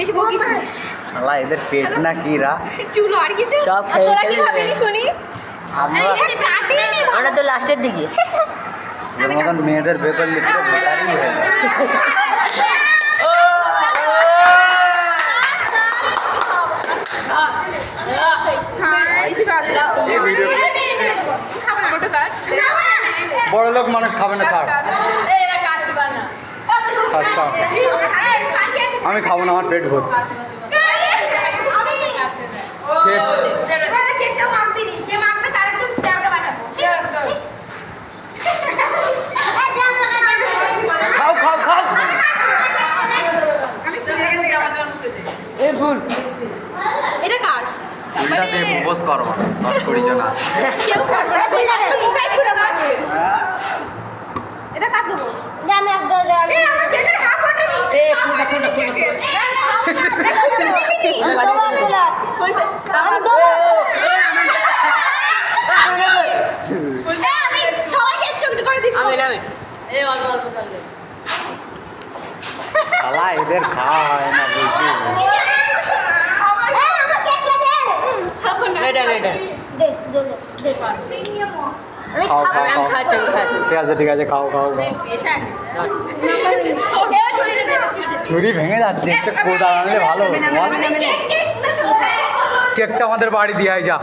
বেশি বকিস না। শালা এদের পেট না কি রা চুলো আর কিছু সব খেয়ে তোরা কি ফেলে খাবি দেবে। কি শুনি? আমরা এই কাটিয়ে নি ওটা তো লাস্টের দিকে। এর মতন মেয়েদের বে করলে পুরো বেকারই হয়ে যায়। এই ভিডিও বড় লোক মানুষ খাবে না ছাড় আচ্ছা আমি খাবো না আমার পেট ভর্তি খাও খাও খাও এই ভুল এটা কার? উল্টাতে প্রপোজ করো দশ কুড়ি জন আছে। কেউ করবে না, মুখে ছুঁড়ে মারবে। এটা কার দেবো? আমি একটা আমার কেকের হাফ ওটা দিই। আমি সবাইকে একটু একটু করে দিচ্ছি। শালা এদের খাওয়া হয় না বুঝলি এটা খাও খাও খাও খাচ্ছি ঠিক আছে খাও খাও খাও ছুরি ভেঙে যাচ্ছে একটা কোদাল আনলে ভালো হতো বল কেকটা আমাদের বাড়ি দিয়ে আয় যা